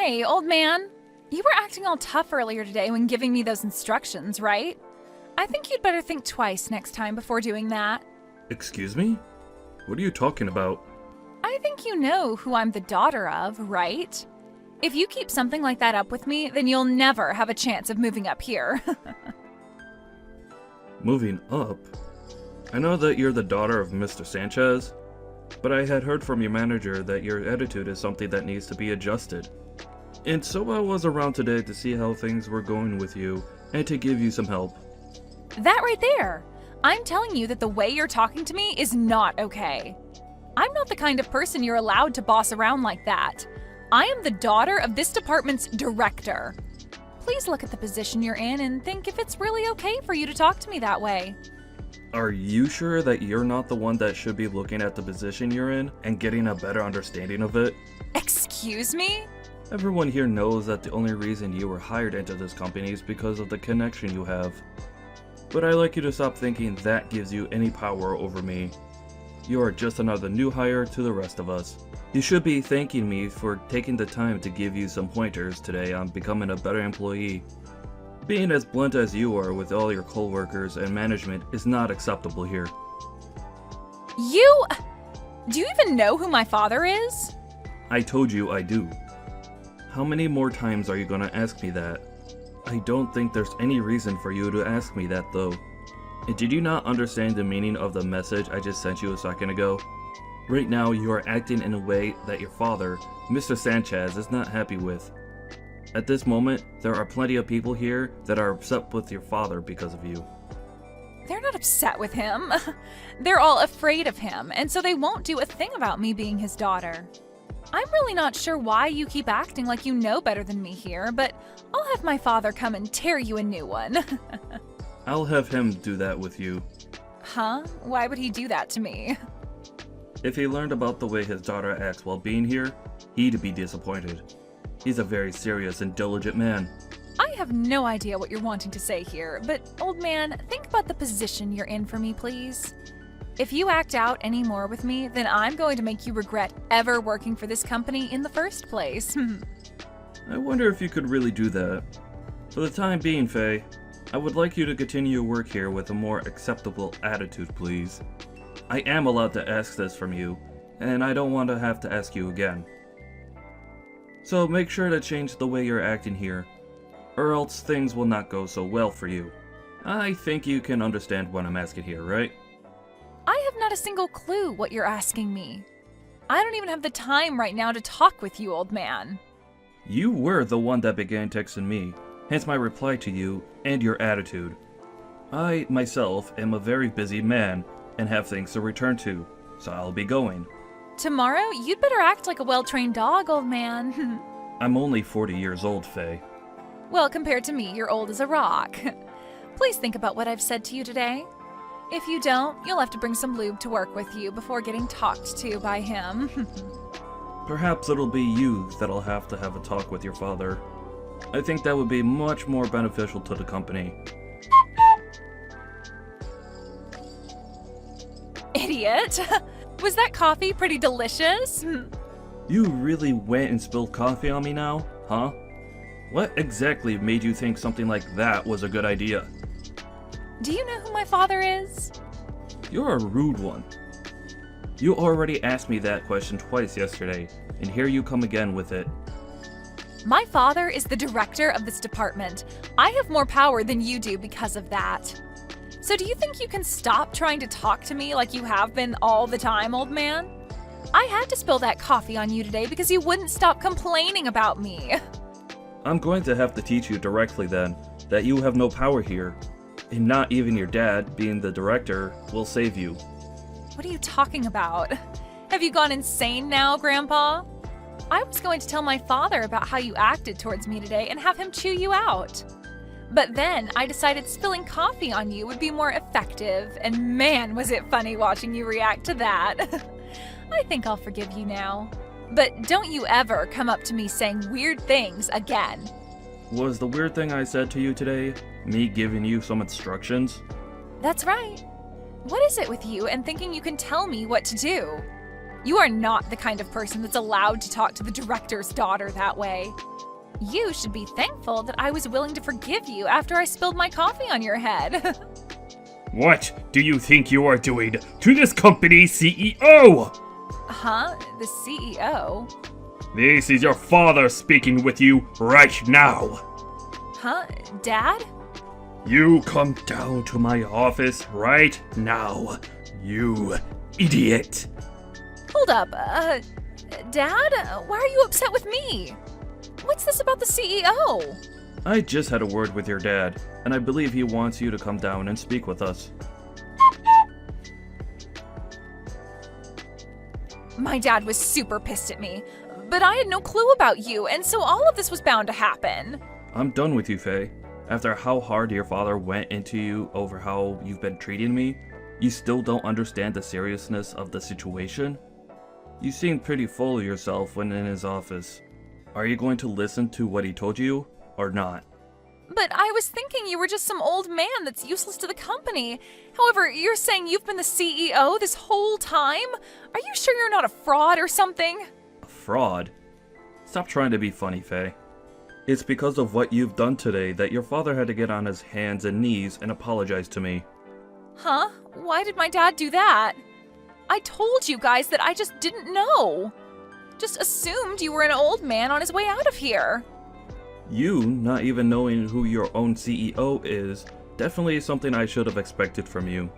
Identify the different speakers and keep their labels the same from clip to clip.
Speaker 1: Hey, old man. You were acting all tough earlier today when giving me those instructions, right? I think you'd better think twice next time before doing that.
Speaker 2: Excuse me? What are you talking about?
Speaker 1: I think you know who I'm the daughter of, right? If you keep something like that up with me, then you'll never have a chance of moving up here.
Speaker 2: Moving up? I know that you're the daughter of Mr. Sanchez, but I had heard from your manager that your attitude is something that needs to be adjusted. And so I was around today to see how things were going with you and to give you some help.
Speaker 1: That right there. I'm telling you that the way you're talking to me is not okay. I'm not the kind of person you're allowed to boss around like that. I am the daughter of this department's director. Please look at the position you're in and think if it's really okay for you to talk to me that way.
Speaker 2: Are you sure that you're not the one that should be looking at the position you're in and getting a better understanding of it?
Speaker 1: Excuse me?
Speaker 2: Everyone here knows that the only reason you were hired into this company is because of the connection you have. But I'd like you to stop thinking that gives you any power over me. You are just another new hire to the rest of us. You should be thanking me for taking the time to give you some pointers today on becoming a better employee. Being as blunt as you are with all your coworkers and management is not acceptable here.
Speaker 1: Do you even know who my father is?
Speaker 2: I told you I do. How many more times are you gonna ask me that? I don't think there's any reason for you to ask me that though. And did you not understand the meaning of the message I just sent you a second ago? Right now you are acting in a way that your father, Mr. Sanchez, is not happy with. At this moment, there are plenty of people here that are upset with your father because of you.
Speaker 1: They're not upset with him. They're all afraid of him, and so they won't do a thing about me being his daughter. I'm really not sure why you keep acting like you know better than me here, but I'll have my father come and tear you a new one.
Speaker 2: I'll have him do that with you.
Speaker 1: Huh? Why would he do that to me?
Speaker 2: If he learned about the way his daughter acts while being here, he'd be disappointed. He's a very serious and diligent man.
Speaker 1: I have no idea what you're wanting to say here, but old man, think about the position you're in for me, please. If you act out any more with me, then I'm going to make you regret ever working for this company in the first place.
Speaker 2: I wonder if you could really do that. For the time being, Faye, I would like you to continue your work here with a more acceptable attitude, please. I am allowed to ask this from you, and I don't want to have to ask you again. So make sure to change the way you're acting here, or else things will not go so well for you. I think you can understand what I'm asking here, right?
Speaker 1: I have not a single clue what you're asking me. I don't even have the time right now to talk with you, old man.
Speaker 2: You were the one that began texting me, hence my reply to you and your attitude. I, myself, am a very busy man and have things to return to, so I'll be going.
Speaker 1: Tomorrow, you'd better act like a well-trained dog, old man.
Speaker 2: I'm only 40 years old, Faye.
Speaker 1: Well, compared to me, you're old as a rock. Please think about what I've said to you today. If you don't, you'll have to bring some lube to work with you before getting talked to by him.
Speaker 2: Perhaps it'll be you that'll have to have a talk with your father. I think that would be much more beneficial to the company.
Speaker 1: Idiot! Was that coffee pretty delicious?
Speaker 2: You really went and spilled coffee on me now, huh? What exactly made you think something like that was a good idea?
Speaker 1: Do you know who my father is?
Speaker 2: You're a rude one. You already asked me that question twice yesterday, and here you come again with it.
Speaker 1: My father is the director of this department. I have more power than you do because of that. So do you think you can stop trying to talk to me like you have been all the time, old man? I had to spill that coffee on you today because you wouldn't stop complaining about me.
Speaker 2: I'm going to have to teach you directly then that you have no power here, and not even your dad, being the director, will save you.
Speaker 1: What are you talking about? Have you gone insane now, Grandpa? I was going to tell my father about how you acted towards me today and have him chew you out. But then I decided spilling coffee on you would be more effective, and man, was it funny watching you react to that. I think I'll forgive you now. But don't you ever come up to me saying weird things again.
Speaker 2: Was the weird thing I said to you today me giving you some instructions?
Speaker 1: That's right. What is it with you and thinking you can tell me what to do? You are not the kind of person that's allowed to talk to the director's daughter that way. You should be thankful that I was willing to forgive you after I spilled my coffee on your head.
Speaker 3: What do you think you are doing to this company's CEO?
Speaker 1: Huh? The CEO?
Speaker 3: This is your father speaking with you right now.
Speaker 1: Huh? Dad?
Speaker 3: You come down to my office right now, you idiot.
Speaker 1: Hold up, Dad? Why are you upset with me? What's this about the CEO?
Speaker 2: I just had a word with your dad, and I believe he wants you to come down and speak with us.
Speaker 1: My dad was super pissed at me, but I had no clue about you, and so all of this was bound to happen.
Speaker 2: I'm done with you, Faye. After how hard your father went into you over how you've been treating me, you still don't understand the seriousness of the situation? You seemed pretty full of yourself when in his office. Are you going to listen to what he told you, or not?
Speaker 1: But I was thinking you were just some old man that's useless to the company. However, you're saying you've been the CEO this whole time? Are you sure you're not a fraud or something?
Speaker 2: A fraud? Stop trying to be funny, Faye. It's because of what you've done today that your father had to get on his hands and knees and apologize to me.
Speaker 1: Huh? Why did my dad do that? I told you guys that I just didn't know. Just assumed you were an old man on his way out of here.
Speaker 2: You not even knowing who your own CEO is definitely something I should have expected from you.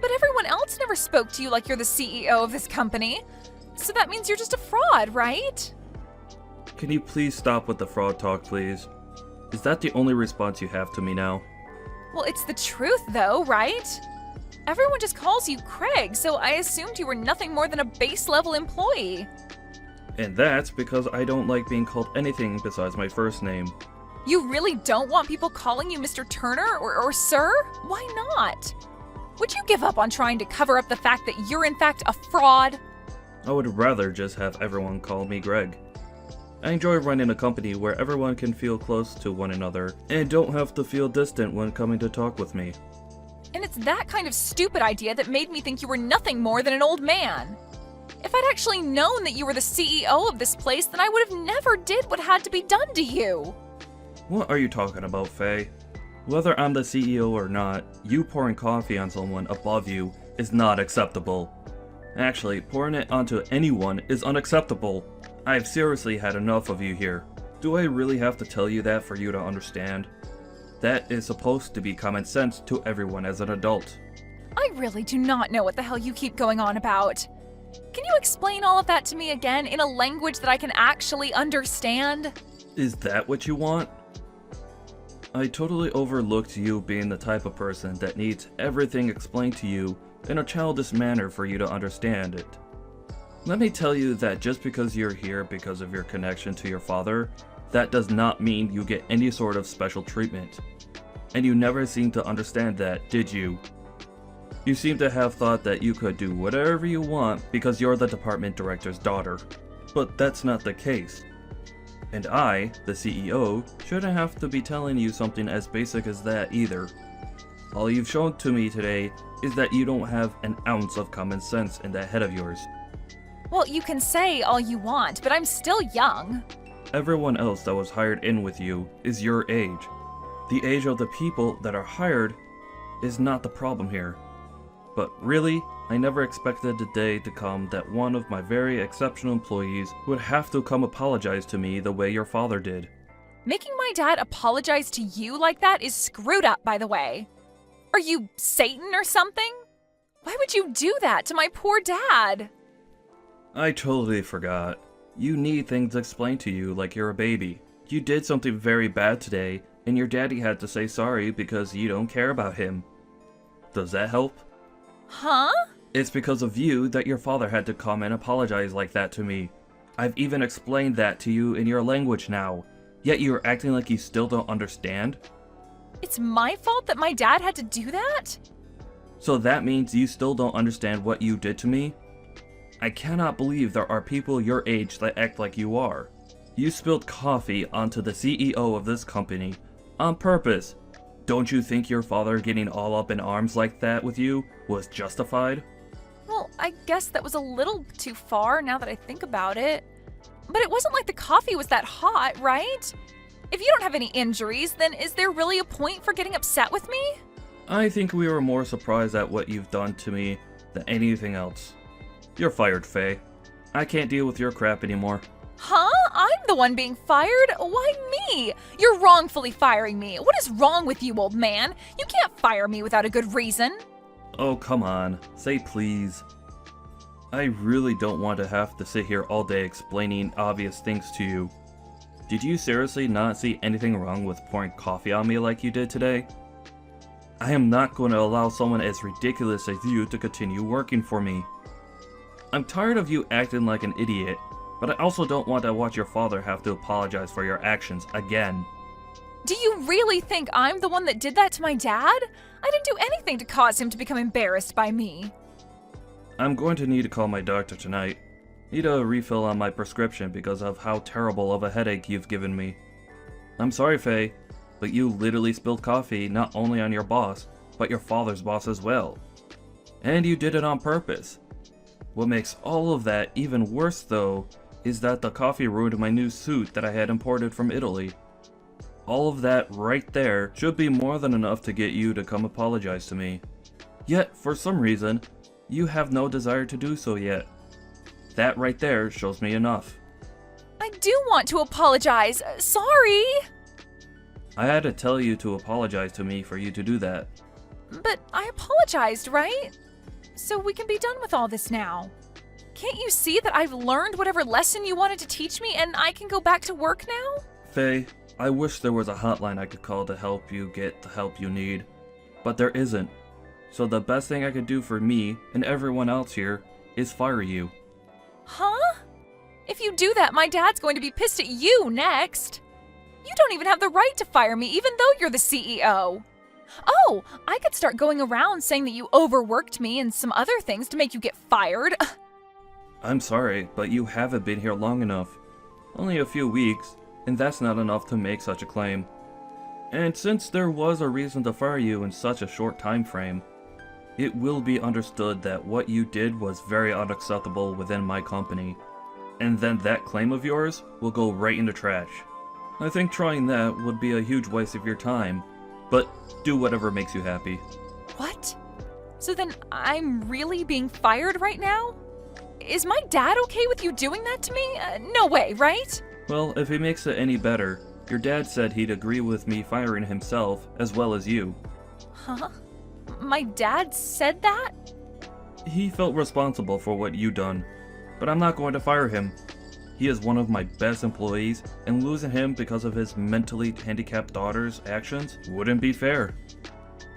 Speaker 1: But everyone else never spoke to you like you're the CEO of this company. So that means you're just a fraud, right?
Speaker 2: Can you please stop with the fraud talk, please? Is that the only response you have to me now?
Speaker 1: Well, it's the truth though, right? Everyone just calls you Craig, so I assumed you were nothing more than a base-level employee.
Speaker 2: And that's because I don't like being called anything besides my first name.
Speaker 1: You really don't want people calling you Mr. Turner or Sir? Why not? Would you give up on trying to cover up the fact that you're in fact a fraud?
Speaker 2: I would rather just have everyone call me Greg. I enjoy running a company where everyone can feel close to one another and don't have to feel distant when coming to talk with me.
Speaker 1: And it's that kind of stupid idea that made me think you were nothing more than an old man. If I'd actually known that you were the CEO of this place, then I would have never did what had to be done to you.
Speaker 2: What are you talking about, Faye? Whether I'm the CEO or not, you pouring coffee on someone above you is not acceptable. Actually, pouring it onto anyone is unacceptable. I've seriously had enough of you here. Do I really have to tell you that for you to understand? That is supposed to be common sense to everyone as an adult.
Speaker 1: I really do not know what the hell you keep going on about. Can you explain all of that to me again in a language that I can actually understand?
Speaker 2: Is that what you want? I totally overlooked you being the type of person that needs everything explained to you in a childish manner for you to understand it. Let me tell you that just because you're here because of your connection to your father, that does not mean you get any sort of special treatment. And you never seemed to understand that, did you? You seem to have thought that you could do whatever you want because you're the department director's daughter. But that's not the case. And I, the CEO, shouldn't have to be telling you something as basic as that either. All you've shown to me today is that you don't have an ounce of common sense in that head of yours.
Speaker 1: Well, you can say all you want, but I'm still young.
Speaker 2: Everyone else that was hired in with you is your age. The age of the people that are hired is not the problem here. But really, I never expected the day to come that one of my very exceptional employees would have to come apologize to me the way your father did.
Speaker 1: Making my dad apologize to you like that is screwed up, by the way. Are you Satan or something? Why would you do that to my poor dad?
Speaker 2: I totally forgot. You need things explained to you like you're a baby. You did something very bad today, and your daddy had to say sorry because you don't care about him. Does that help?
Speaker 1: Huh?
Speaker 2: It's because of you that your father had to come and apologize like that to me. I've even explained that to you in your language now, yet you're acting like you still don't understand?
Speaker 1: It's my fault that my dad had to do that?
Speaker 2: So that means you still don't understand what you did to me? I cannot believe there are people your age that act like you are. You spilled coffee onto the CEO of this company on purpose. Don't you think your father getting all up in arms like that with you was justified?
Speaker 1: Well, I guess that was a little too far now that I think about it. But it wasn't like the coffee was that hot, right? If you don't have any injuries, then is there really a point for getting upset with me?
Speaker 2: I think we were more surprised at what you've done to me than anything else. You're fired, Faye. I can't deal with your crap anymore.
Speaker 1: Huh? I'm the one being fired? Why me? You're wrongfully firing me. What is wrong with you, old man? You can't fire me without a good reason.
Speaker 2: Oh, come on. Say please. I really don't want to have to sit here all day explaining obvious things to you. Did you seriously not see anything wrong with pouring coffee on me like you did today? I am not going to allow someone as ridiculous as you to continue working for me. I'm tired of you acting like an idiot, but I also don't want to watch your father have to apologize for your actions again.
Speaker 1: Do you really think I'm the one that did that to my dad? I didn't do anything to cause him to become embarrassed by me.
Speaker 2: I'm going to need to call my doctor tonight. Need a refill on my prescription because of how terrible of a headache you've given me. I'm sorry, Faye, but you literally spilled coffee not only on your boss, but your father's boss as well. And you did it on purpose. What makes all of that even worse, though, is that the coffee ruined my new suit that I had imported from Italy. All of that right there should be more than enough to get you to come apologize to me. Yet, for some reason, you have no desire to do so yet. That right there shows me enough.
Speaker 1: I do want to apologize. Sorry.
Speaker 2: I had to tell you to apologize to me for you to do that.
Speaker 1: But I apologized, right? So we can be done with all this now. Can't you see that I've learned whatever lesson you wanted to teach me and I can go back to work now?
Speaker 2: Faye, I wish there was a hotline I could call to help you get the help you need. But there isn't. So the best thing I could do for me and everyone else here is fire you.
Speaker 1: Huh? If you do that, my dad's going to be pissed at you next. You don't even have the right to fire me, even though you're the CEO. Oh, I could start going around saying that you overworked me and some other things to make you get fired.
Speaker 2: I'm sorry, but you haven't been here long enough. Only a few weeks, and that's not enough to make such a claim. And since there was a reason to fire you in such a short time frame, it will be understood that what you did was very unacceptable within my company. And then that claim of yours will go right in the trash. I think trying that would be a huge waste of your time, but do whatever makes you happy.
Speaker 1: What? So then I'm really being fired right now? Is my dad okay with you doing that to me? No way, right?
Speaker 2: Well, if it makes it any better, your dad said he'd agree with me firing himself as well as you.
Speaker 1: Huh? My dad said that?
Speaker 2: He felt responsible for what you done, but I'm not going to fire him. He is one of my best employees, and losing him because of his mentally handicapped daughter's actions wouldn't be fair.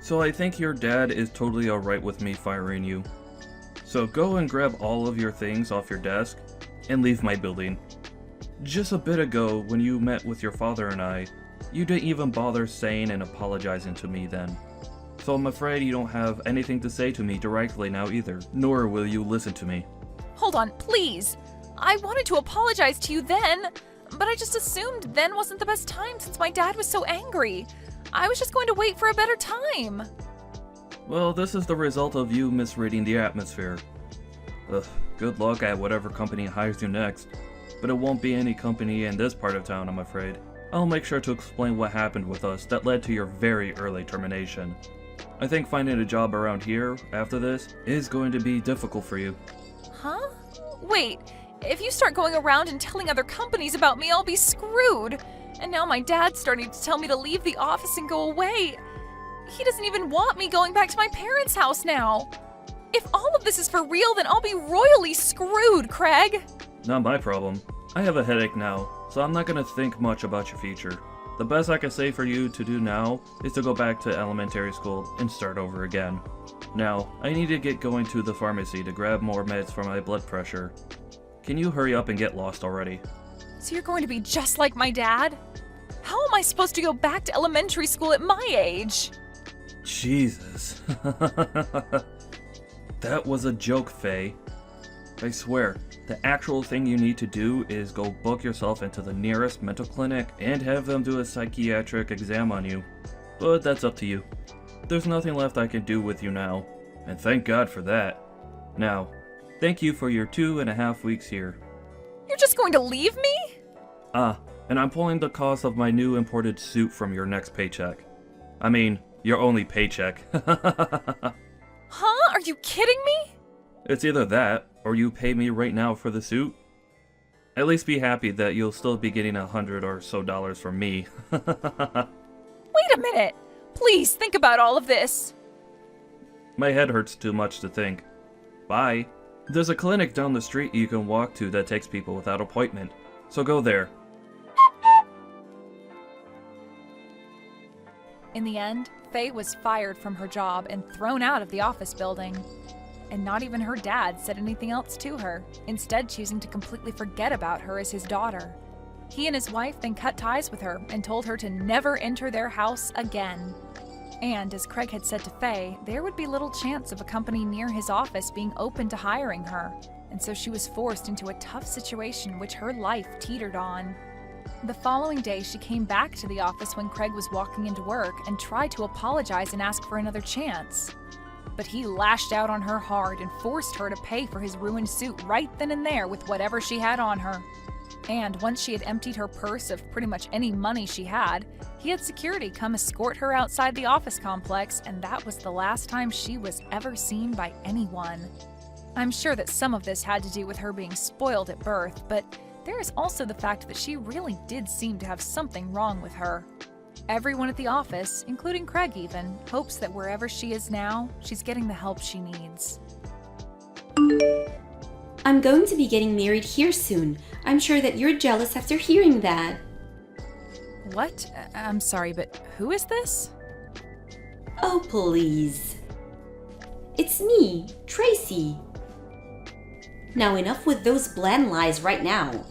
Speaker 2: So I think your dad is totally alright with me firing you. So go and grab all of your things off your desk and leave my building. Just a bit ago, when you met with your father and I, you didn't even bother saying and apologizing to me then. So I'm afraid you don't have anything to say to me directly now either, nor will you listen to me.
Speaker 1: Hold on, please. I wanted to apologize to you then, but I just assumed then wasn't the best time since my dad was so angry. I was just going to wait for a better time.
Speaker 2: Well, this is the result of you misreading the atmosphere. Ugh, good luck at whatever company hires you next. But it won't be any company in this part of town, I'm afraid. I'll make sure to explain what happened with us that led to your very early termination. I think finding a job around here after this is going to be difficult for you.
Speaker 1: Huh? Wait, if you start going around and telling other companies about me, I'll be screwed. And now my dad's starting to tell me to leave the office and go away. He doesn't even want me going back to my parents' house now. If all of this is for real, then I'll be royally screwed, Craig.
Speaker 2: Not my problem. I have a headache now, so I'm not gonna think much about your future. The best I can say for you to do now is to go back to elementary school and start over again. Now, I need to get going to the pharmacy to grab more meds for my blood pressure. Can you hurry up and get lost already?
Speaker 1: So you're going to be just like my dad? How am I supposed to go back to elementary school at my age?
Speaker 2: Jesus. That was a joke, Faye. I swear, the actual thing you need to do is go book yourself into the nearest mental clinic and have them do a psychiatric exam on you. But that's up to you. There's nothing left I can do with you now, and thank God for that. Now, Thank you for your 2.5 weeks here.
Speaker 1: You're just going to leave me?
Speaker 2: And I'm pulling the cost of my new imported suit from your next paycheck. I mean, your only paycheck.
Speaker 1: Huh? Are you kidding me?
Speaker 2: It's either that, or you pay me right now for the suit. At least be happy that you'll still be getting $100 or so from me.
Speaker 1: Wait a minute. Please think about all of this.
Speaker 2: My head hurts too much to think. Bye. There's a clinic down the street you can walk to that takes people without appointment, so go there.
Speaker 1: In the end, Faye was fired from her job and thrown out of the office building. And not even her dad said anything else to her, instead choosing to completely forget about her as his daughter. He and his wife then cut ties with her and told her to never enter their house again. And as Craig had said to Faye, there would be little chance of a company near his office being open to hiring her, and so she was forced into a tough situation which her life teetered on. The following day, she came back to the office when Craig was walking into work and tried to apologize and ask for another chance. But he lashed out on her hard and forced her to pay for his ruined suit right then and there with whatever she had on her. And once she had emptied her purse of pretty much any money she had, he had security come escort her outside the office complex, and that was the last time she was ever seen by anyone. I'm sure that some of this had to do with her being spoiled at birth, but there is also the fact that she really did seem to have something wrong with her. Everyone at the office, including Craig even, hopes that wherever she is now, she's getting the help she needs.
Speaker 4: I'm going to be getting married here soon. I'm sure that you're jealous after hearing that.
Speaker 1: What? I'm sorry, but who is this?
Speaker 4: Oh, please. It's me, Tracy. Now enough with those bland lies right now.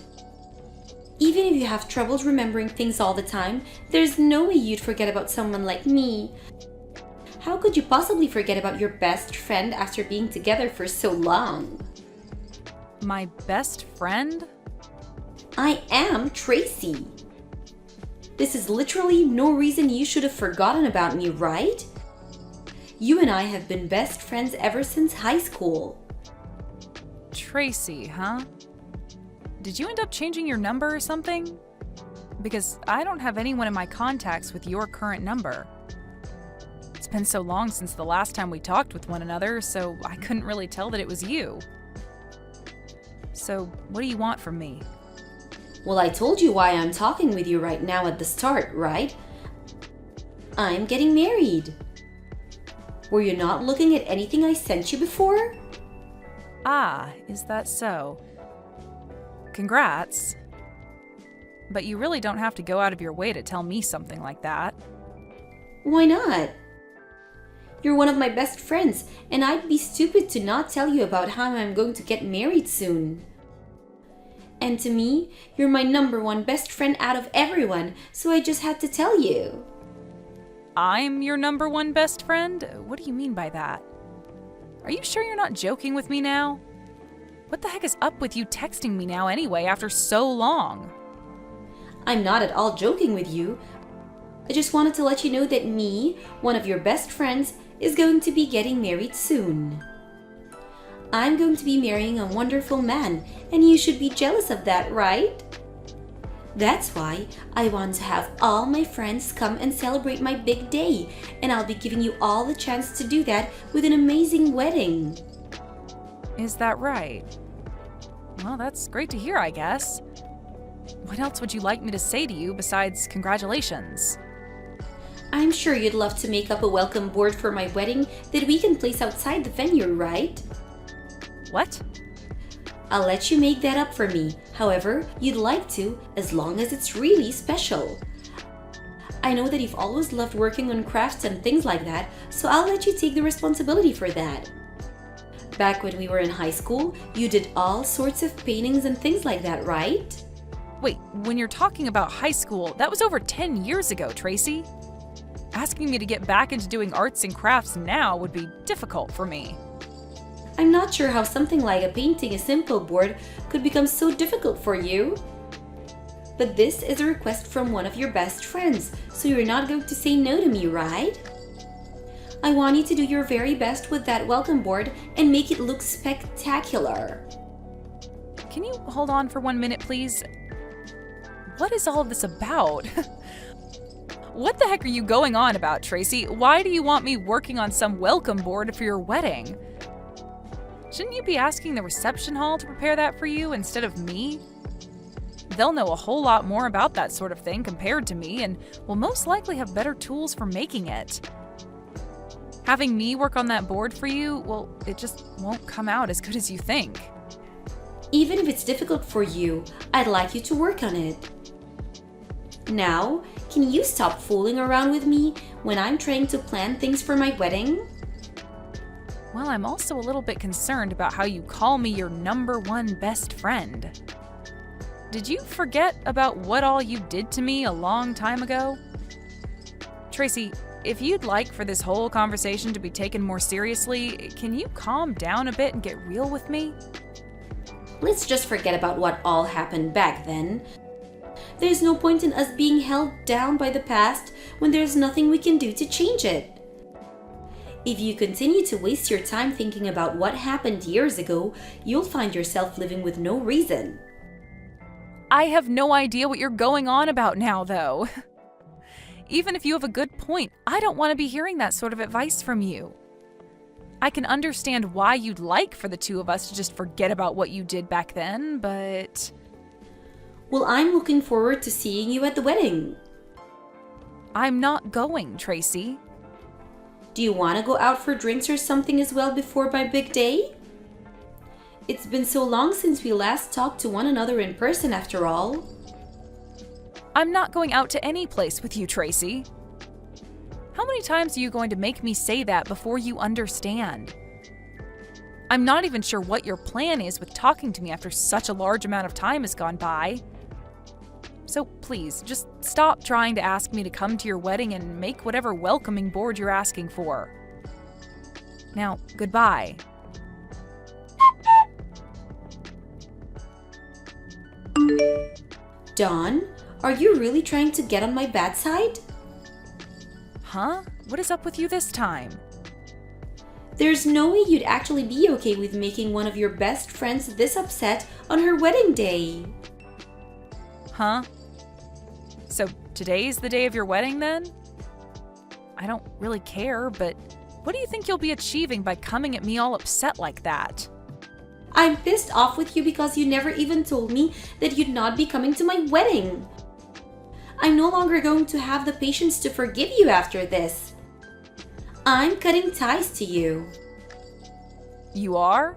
Speaker 4: Even if you have troubles remembering things all the time, there's no way you'd forget about someone like me. How could you possibly forget about your best friend after being together for so long?
Speaker 1: My best friend?
Speaker 4: I am Tracy. This is literally no reason you should have forgotten about me, right? You and I have been best friends ever since high school.
Speaker 1: Tracy, huh? Did you end up changing your number or something? Because I don't have anyone in my contacts with your current number. It's been so long since the last time we talked with one another, so I couldn't really tell that it was you. So, what do you want from me?
Speaker 4: Well, I told you why I'm talking with you right now at the start, right? I'm getting married. Were you not looking at anything I sent you before?
Speaker 1: Ah, is that so? Congrats. But you really don't have to go out of your way to tell me something like that.
Speaker 4: Why not? You're one of my best friends, and I'd be stupid to not tell you about how I'm going to get married soon. And to me, you're my number one best friend out of everyone, so I just had to tell you.
Speaker 1: I'm your number one best friend? What do you mean by that? Are you sure you're not joking with me now? What the heck is up with you texting me now anyway after so long?
Speaker 4: I'm not at all joking with you. I just wanted to let you know that me, one of your best friends, is going to be getting married soon. I'm going to be marrying a wonderful man, and you should be jealous of that, right? That's why I want to have all my friends come and celebrate my big day, and I'll be giving you all the chance to do that with an amazing wedding.
Speaker 1: Is that right? Well, that's great to hear, I guess. What else would you like me to say to you besides congratulations?
Speaker 4: I'm sure you'd love to make up a welcome board for my wedding that we can place outside the venue, right?
Speaker 1: What?
Speaker 4: I'll let you make that up for me, however you'd like to, as long as it's really special. I know that you've always loved working on crafts and things like that, so I'll let you take the responsibility for that. Back when we were in high school, you did all sorts of paintings and things like that, right?
Speaker 1: Wait, when you're talking about high school, that was over 10 years ago, Tracy. Asking me to get back into doing arts and crafts now would be difficult for me.
Speaker 4: I'm not sure how something like a painting a simple board could become so difficult for you. But this is a request from one of your best friends, so you're not going to say no to me, right? I want you to do your very best with that welcome board and make it look spectacular.
Speaker 1: Can you hold on for 1 minute, please? What is all of this about? What the heck are you going on about, Tracy? Why do you want me working on some welcome board for your wedding? Shouldn't you be asking the reception hall to prepare that for you instead of me? They'll know a whole lot more about that sort of thing compared to me and will most likely have better tools for making it. Having me work on that board for you, well, it just won't come out as good as you think.
Speaker 4: Even if it's difficult for you, I'd like you to work on it. Now, can you stop fooling around with me when I'm trying to plan things for my wedding?
Speaker 1: Well, I'm also a little bit concerned about how you call me your #1 best friend. Did you forget about what all you did to me a long time ago? Tracy, if you'd like for this whole conversation to be taken more seriously, can you calm down a bit and get real with me?
Speaker 4: Let's just forget about what all happened back then. There's no point in us being held down by the past when there's nothing we can do to change it. If you continue to waste your time thinking about what happened years ago, you'll find yourself living with no reason.
Speaker 1: I have no idea what you're going on about now, though. Even if you have a good point, I don't want to be hearing that sort of advice from you. I can understand why you'd like for the two of us to just forget about what you did back then, but...
Speaker 4: Well, I'm looking forward to seeing you at the wedding.
Speaker 1: I'm not going, Tracy.
Speaker 4: Do you want to go out for drinks or something as well before my big day? It's been so long since we last talked to one another in person after all.
Speaker 1: I'm not going out to any place with you, Tracy. How many times are you going to make me say that before you understand? I'm not even sure what your plan is with talking to me after such a large amount of time has gone by. So please, just stop trying to ask me to come to your wedding and make whatever welcoming board you're asking for. Now, goodbye.
Speaker 4: Dawn, are you really trying to get on my bad side?
Speaker 1: Huh? What is up with you this time?
Speaker 4: There's no way you'd actually be okay with making one of your best friends this upset on her wedding day.
Speaker 1: Huh? So today's the day of your wedding then? I don't really care, but what do you think you'll be achieving by coming at me all upset like that?
Speaker 4: I'm pissed off with you because you never even told me that you'd not be coming to my wedding. I'm no longer going to have the patience to forgive you after this. I'm cutting ties to you.
Speaker 1: You are?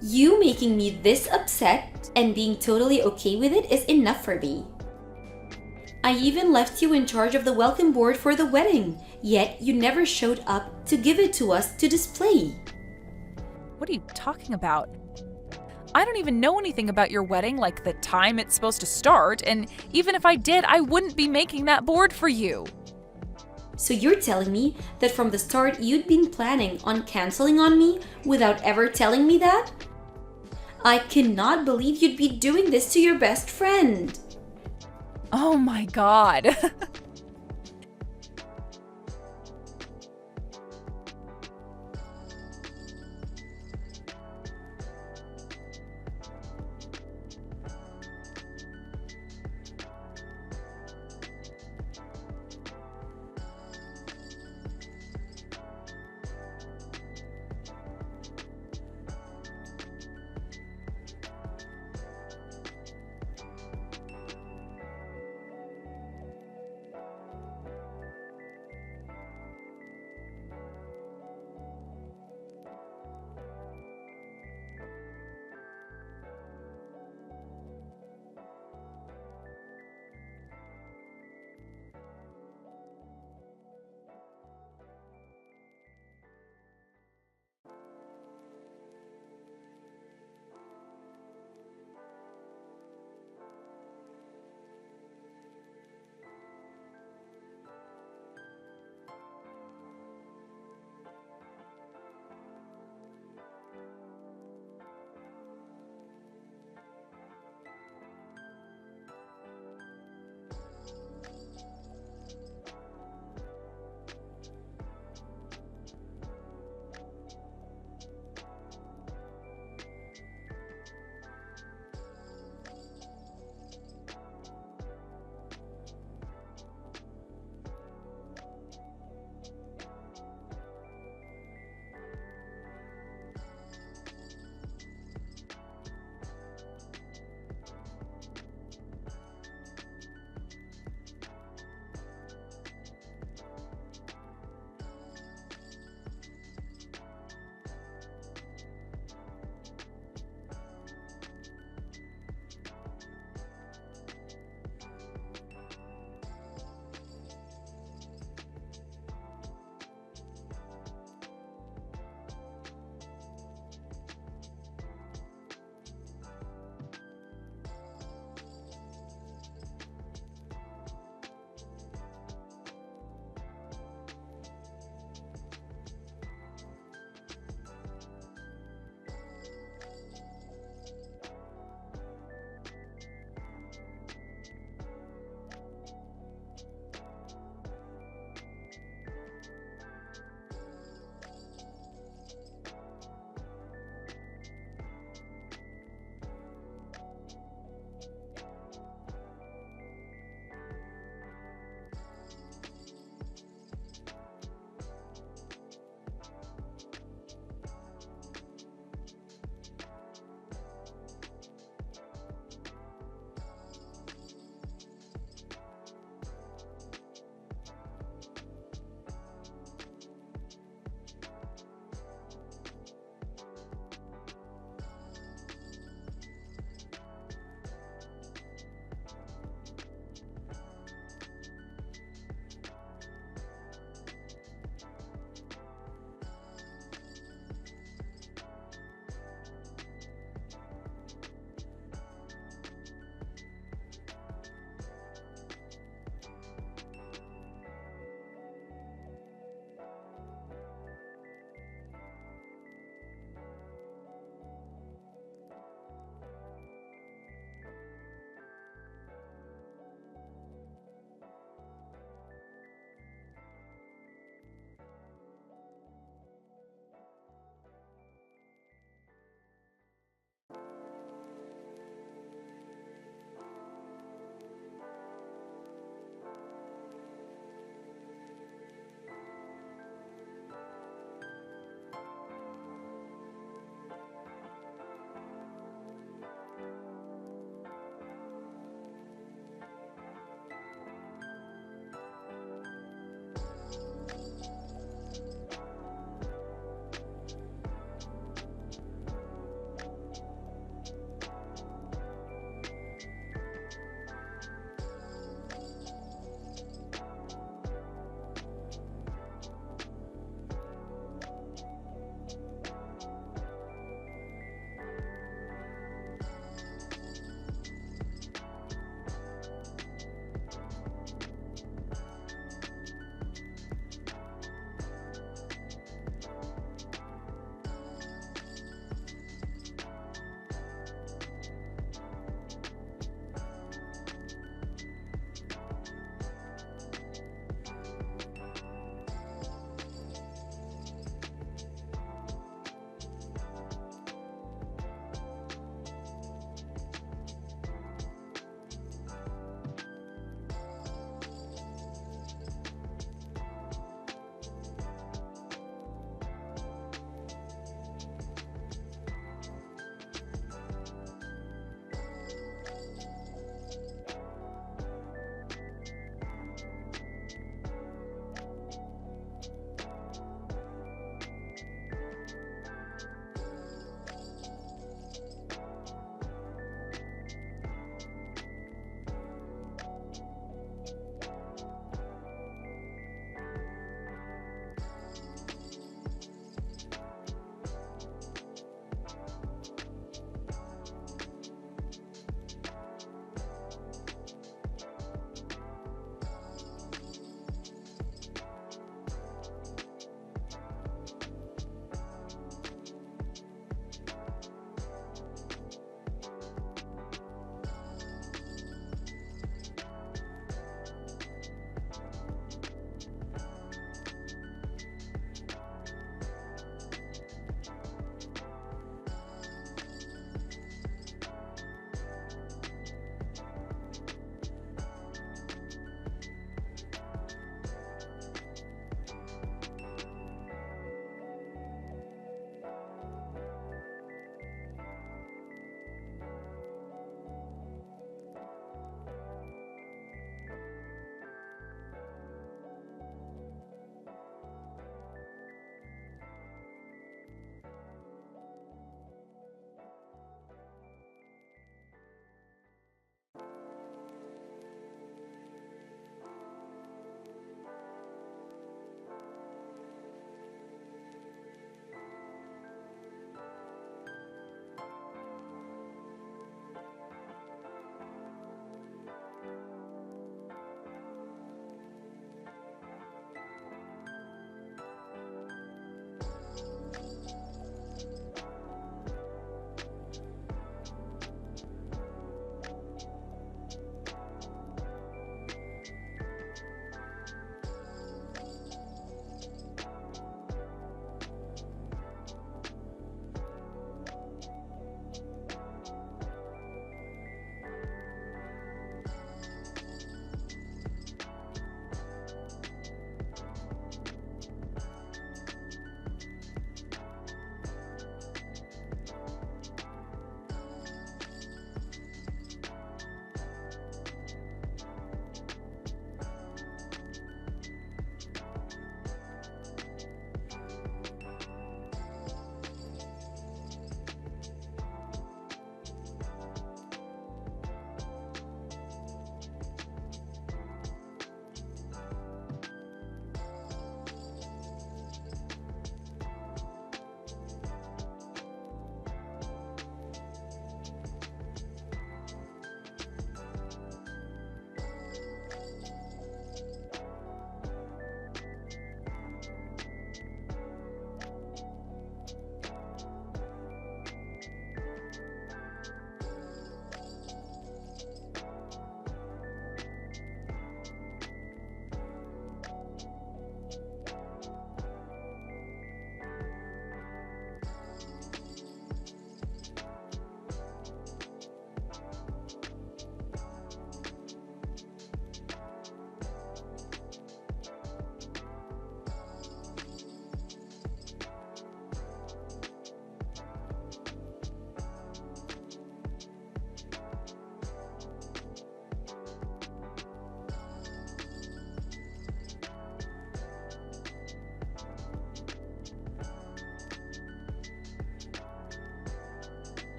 Speaker 4: You making me this upset and being totally okay with it is enough for me. I even left you in charge of the welcome board for the wedding, yet you never showed up to give it to us to display.
Speaker 1: What are you talking about? I don't even know anything about your wedding, like the time it's supposed to start, and even if I did, I wouldn't be making that board for you.
Speaker 4: So you're telling me that from the start you'd been planning on canceling on me without ever telling me that? I cannot believe you'd be doing this to your best friend.
Speaker 1: Oh my god.